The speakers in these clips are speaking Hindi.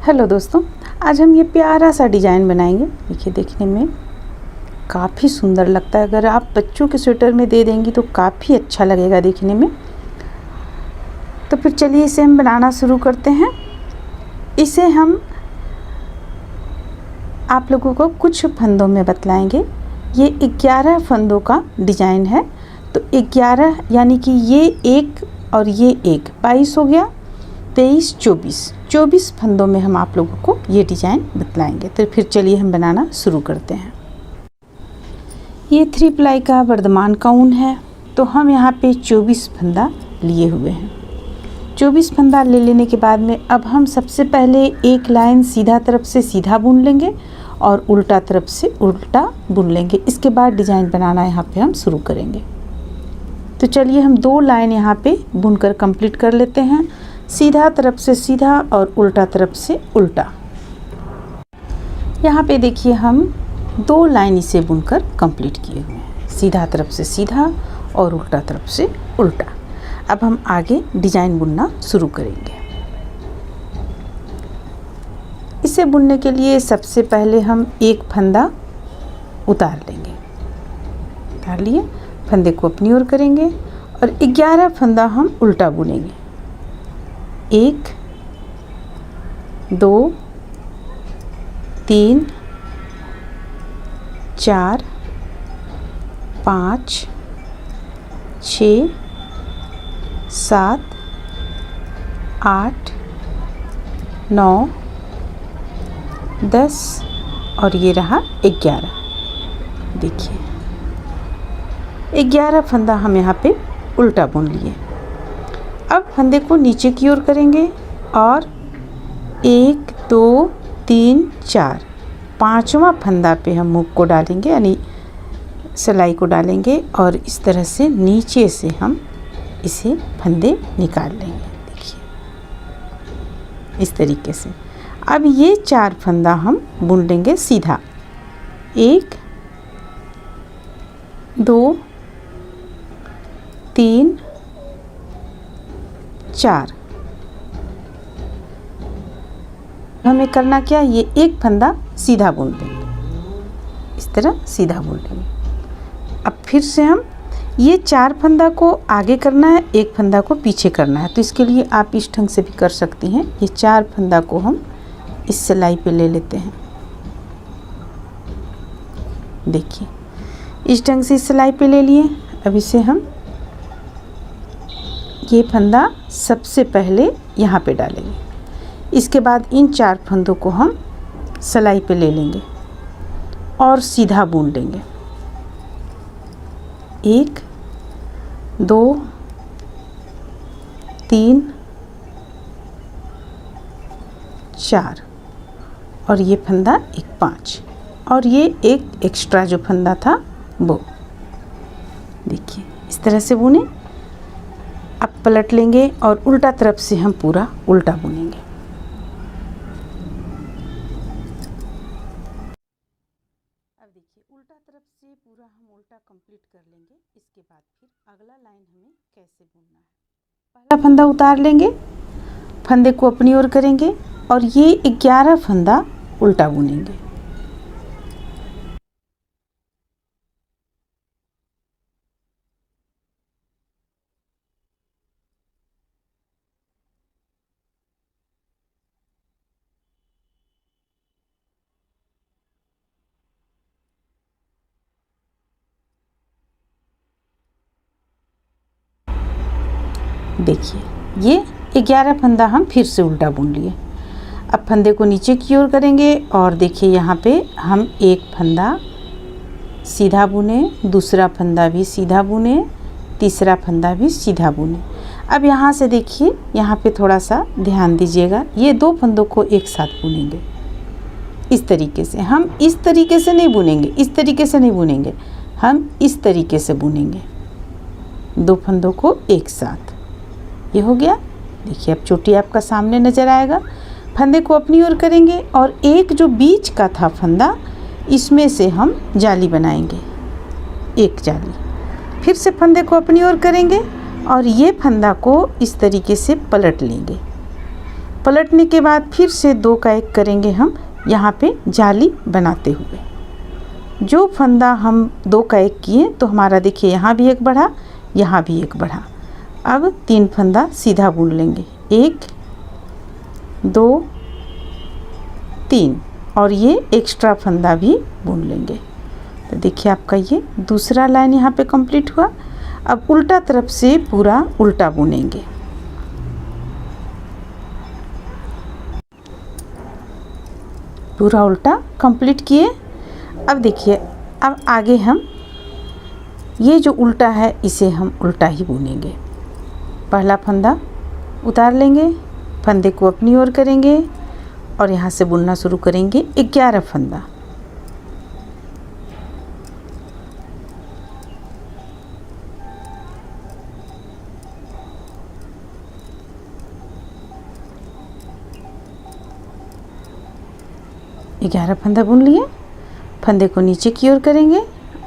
हेलो दोस्तों, आज हम ये प्यारा सा डिज़ाइन बनाएंगे। देखिए, देखने में काफ़ी सुंदर लगता है। अगर आप बच्चों के स्वेटर में दे देंगी तो काफ़ी अच्छा लगेगा देखने में। तो फिर चलिए इसे हम बनाना शुरू करते हैं। इसे हम आप लोगों को कुछ फंदों में बतलाएंगे। ये 11 फंदों का डिज़ाइन है। तो 11 यानी कि ये एक और ये एक 22 हो गया, 23, 24 फंदों में हम आप लोगों को ये डिज़ाइन बतलाएंगे। तो फिर चलिए हम बनाना शुरू करते हैं। ये 3 प्लाई का वर्धमान का ऊन है। तो हम यहाँ पे 24 फंदा लिए हुए हैं। 24 फंदा ले लेने के बाद में अब हम सबसे पहले एक लाइन सीधा तरफ से सीधा बुन लेंगे और उल्टा तरफ से उल्टा बुन लेंगे। इसके बाद डिज़ाइन बनाना यहाँ पे हम शुरू करेंगे। तो चलिए हम 2 लाइन यहाँ पे बुनकर कंप्लीट कर लेते हैं। सीधा तरफ से सीधा और उल्टा तरफ से उल्टा। यहाँ पे देखिए हम 2 लाइन इसे बुनकर कंप्लीट किए हुए हैं। सीधा तरफ से सीधा और उल्टा तरफ से उल्टा। अब हम आगे डिज़ाइन बुनना शुरू करेंगे। इसे बुनने के लिए सबसे पहले हम एक फंदा उतार लेंगे। उतार लिए, फंदे को अपनी ओर करेंगे और 11 फंदा हम उल्टा बुनेंगे। 1 2 3 4 5 6 7 8 9 10 और ये रहा 11। देखिए 11 फंदा हम यहाँ पे उल्टा बुन लिए। अब फंदे को नीचे की ओर करेंगे और 1 2 3 4 5वां फंदा पे हम हुक को डालेंगे, यानी सिलाई को डालेंगे और इस तरह से नीचे से हम इसे फंदे निकाल लेंगे। देखिए इस तरीके से। अब ये 4 फंदा हम बुन लेंगे सीधा। 1 2 3 4। हमें करना क्या, ये एक फंदा सीधा बुन देंगे। इस तरह सीधा बुन लेंगे। अब फिर से हम ये 4 फंदा को आगे करना है, एक फंदा को पीछे करना है। तो इसके लिए आप इस ढंग से भी कर सकती हैं। ये 4 फंदा को हम इस सिलाई पे ले लेते हैं। देखिए इस ढंग से सिलाई पे ले लिए। अब इसे हम ये फंदा सबसे पहले यहाँ पे डालेंगे। इसके बाद इन 4 फंदों को हम सिलाई पे ले लेंगे और सीधा बुन लेंगे। 1 2 3 4 और ये फंदा एक 5 और ये एक एक्स्ट्रा जो फंदा था वो। देखिए इस तरह से बुने। अब पलट लेंगे और उल्टा तरफ से हम पूरा उल्टा बुनेंगे। अब देखिए उल्टा तरफ से पूरा हम उल्टा कंप्लीट कर लेंगे। इसके बाद फिर अगला लाइन हमें कैसे बुनना है। पहला फंदा उतार लेंगे, फंदे को अपनी ओर करेंगे और ये 11 फंदा उल्टा बुनेंगे। देखिए ये 11 फंदा हम फिर से उल्टा बुन लिए। अब फंदे को नीचे की ओर करेंगे और देखिए यहाँ पे हम एक फंदा सीधा बुने, दूसरा फंदा भी सीधा बुने, तीसरा फंदा भी सीधा बुने। अब यहाँ से देखिए यहाँ पे थोड़ा सा ध्यान दीजिएगा। ये 2 फंदों को एक साथ बुनेंगे इस तरीके से। हम इस तरीके से नहीं बुनेंगे, इस तरीके से नहीं बुनेंगे, हम इस तरीके से बुनेंगे 2 फंदों को एक साथ। ये हो गया। देखिए अब चोटी आपका सामने नज़र आएगा। फंदे को अपनी ओर करेंगे और एक जो बीच का था फंदा, इसमें से हम जाली बनाएंगे, एक जाली। फिर से फंदे को अपनी ओर करेंगे और ये फंदा को इस तरीके से पलट लेंगे। पलटने के बाद फिर से 2 का 1 करेंगे हम यहाँ पे जाली बनाते हुए। जो फंदा हम 2 का 1 किए तो हमारा देखिए यहाँ भी एक बढ़ा, यहाँ भी एक बढ़ा। अब 3 फंदा सीधा बुन लेंगे, 1 2 3, और ये एक्स्ट्रा फंदा भी बुन लेंगे। तो देखिए आपका ये दूसरा लाइन यहाँ पे कंप्लीट हुआ। अब उल्टा तरफ से पूरा उल्टा बुनेंगे। पूरा उल्टा कंप्लीट किए। अब देखिए, अब आगे हम ये जो उल्टा है इसे हम उल्टा ही बुनेंगे। पहला फंदा उतार लेंगे, फंदे को अपनी ओर करेंगे और यहाँ से बुनना शुरू करेंगे 11 फंदा। ग्यारह फंदा बुन लिए, फंदे को नीचे की ओर करेंगे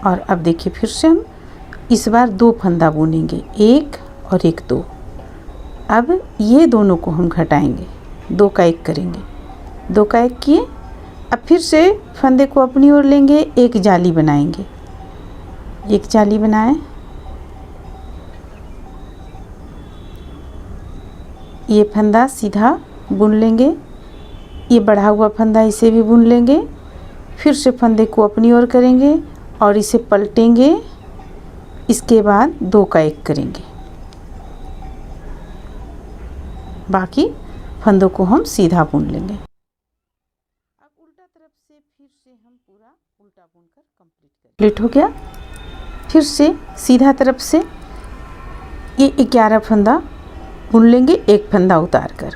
और अब देखिए फिर से हम इस बार 2 फंदा बुनेंगे, 1 और 1 2। अब ये दोनों को हम घटाएंगे, 2 का 1 करेंगे, 2 का 1 किए। अब फिर से फंदे को अपनी ओर लेंगे, एक जाली बनाएंगे, एक जाली बनाएं, ये फंदा सीधा बुन लेंगे, ये बढ़ा हुआ फंदा इसे भी बुन लेंगे। फिर से फंदे को अपनी ओर करेंगे और इसे पलटेंगे, इसके बाद 2 का 1 करेंगे। बाकी फंदों को हम सीधा बुन लेंगे। अब उल्टा तरफ से फिर से हम पूरा उल्टा बुनकर कंप्लीट हो गया। फिर से सीधा तरफ से ये 11 फंदा बुन लेंगे, एक फंदा उतार कर।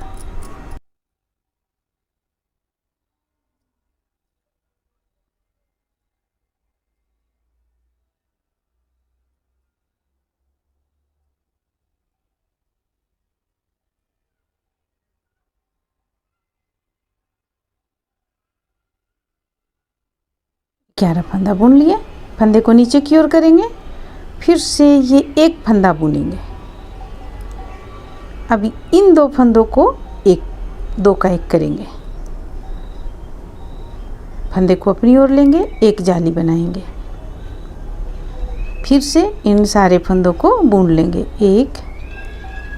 ग्यारह फंदा बुन लिए, फंदे को नीचे की ओर करेंगे, फिर से ये एक फंदा बुनेंगे। अभी इन 2 फंदों को 2 का 1 करेंगे, फंदे को अपनी ओर लेंगे, एक जाली बनाएंगे। फिर से इन सारे फंदों को बुन लेंगे, 1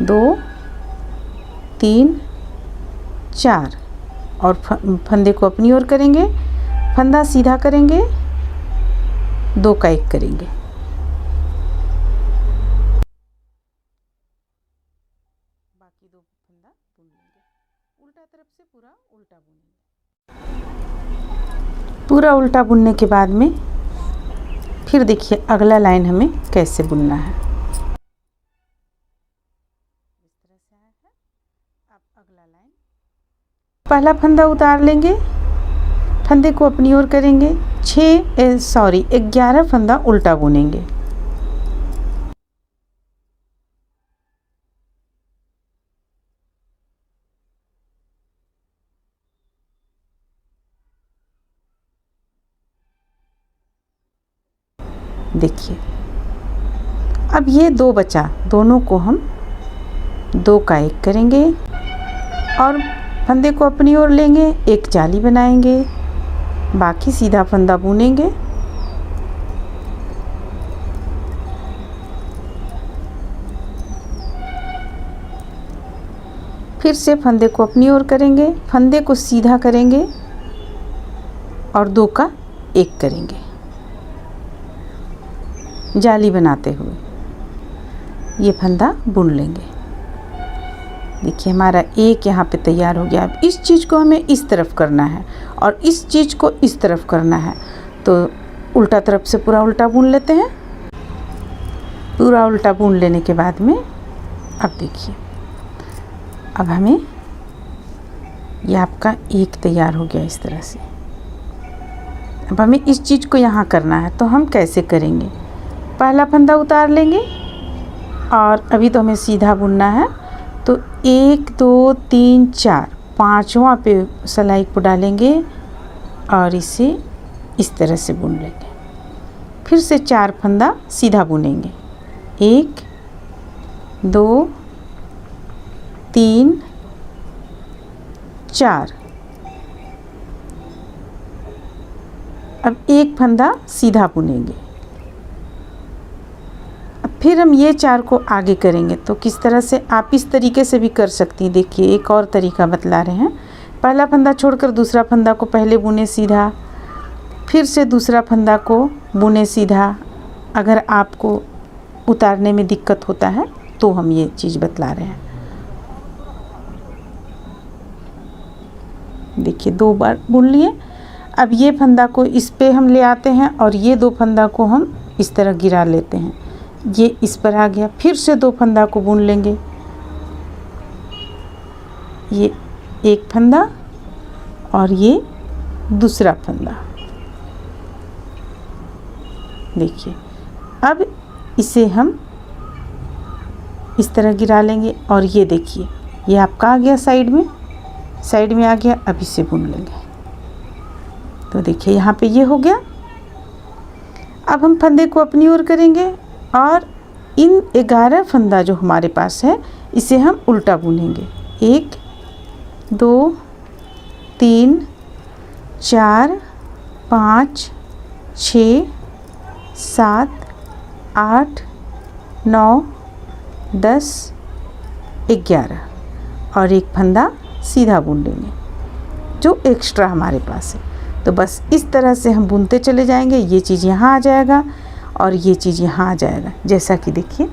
2 3 4, और फंदे को अपनी ओर करेंगे, फंदा सीधा करेंगे, 2 का 1 करेंगे। बाकी 2 फंदा बुन लेंगे। उल्टा तरफ से पूरा उल्टा बुनेंगे। पूरा उल्टा बुनने के बाद में फिर देखिए अगला लाइन हमें कैसे बुनना है। इस तरह से आया है। अब अगला लाइन, पहला फंदा उतार लेंगे, फंदे को अपनी ओर करेंगे, 11 फंदा उल्टा बुनेंगे। देखिए अब ये 2 बचा, दोनों को हम 2 का 1 करेंगे और फंदे को अपनी ओर लेंगे, एक जाली बनाएंगे, बाकी सीधा फंदा बुनेंगे। फिर से फंदे को अपनी ओर करेंगे, फंदे को सीधा करेंगे और 2 का 1 करेंगे, जाली बनाते हुए ये फंदा बुन लेंगे। देखिए हमारा एक यहाँ पे तैयार हो गया। अब इस चीज़ को हमें इस तरफ करना है और इस चीज़ को इस तरफ करना है, तो उल्टा तरफ से पूरा उल्टा बुन लेते हैं। पूरा उल्टा बुन लेने के बाद में अब देखिए, अब हमें ये आपका एक तैयार हो गया इस तरह से। अब हमें इस चीज़ को यहाँ करना है, तो हम कैसे करेंगे, पहला फंदा उतार लेंगे और अभी तो हमें सीधा बुनना है, तो 1 2 3 4 5वां पे सिलाई को डालेंगे और इसे इस तरह से बुन लेंगे। फिर से 4 फंदा सीधा बुनेंगे, 1 2 3 4, अब एक फंदा सीधा बुनेंगे। अब फिर हम ये 4 को आगे करेंगे। तो किस तरह से, आप इस तरीके से भी कर सकती हैं। देखिए एक और तरीका बतला रहे हैं। पहला फंदा छोड़कर दूसरा फंदा को पहले बुने सीधा, फिर से दूसरा फंदा को बुने सीधा। अगर आपको उतारने में दिक्कत होता है तो हम ये चीज़ बतला रहे हैं। देखिए 2 बार बुन लिए। अब ये फंदा को इस पे हम ले आते हैं और ये 2 फंदा को हम इस तरह गिरा लेते हैं। ये इस पर आ गया। फिर से 2 फंदा को बुन लेंगे। ये एक फंदा और ये दूसरा फंदा। देखिए अब इसे हम इस तरह गिरा लेंगे और ये देखिए ये आपका आ गया साइड में आ गया। अब इसे बुन लेंगे। तो देखिए यहाँ पे ये हो गया। अब हम फंदे को अपनी ओर करेंगे और इन 11 फंदा जो हमारे पास है इसे हम उल्टा बुनेंगे। 1 2 3 4 5 6 7 8 9 10 11 और एक फंदा सीधा बुन लेंगे जो एक्स्ट्रा हमारे पास है। तो बस इस तरह से हम बुनते चले जाएंगे। ये चीज़ यहाँ आ जाएगा और ये चीज़ यहाँ आ जाएगा। जैसा कि देखिए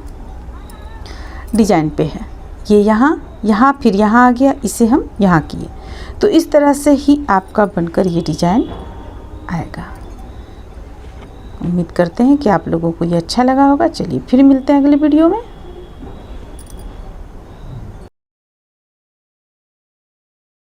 डिजाइन पे है, ये यहाँ फिर यहाँ आ गया, इसे हम यहाँ किए। तो इस तरह से ही आपका बनकर ये डिजाइन आएगा। उम्मीद करते हैं कि आप लोगों को ये अच्छा लगा होगा। चलिए फिर मिलते हैं अगले वीडियो में।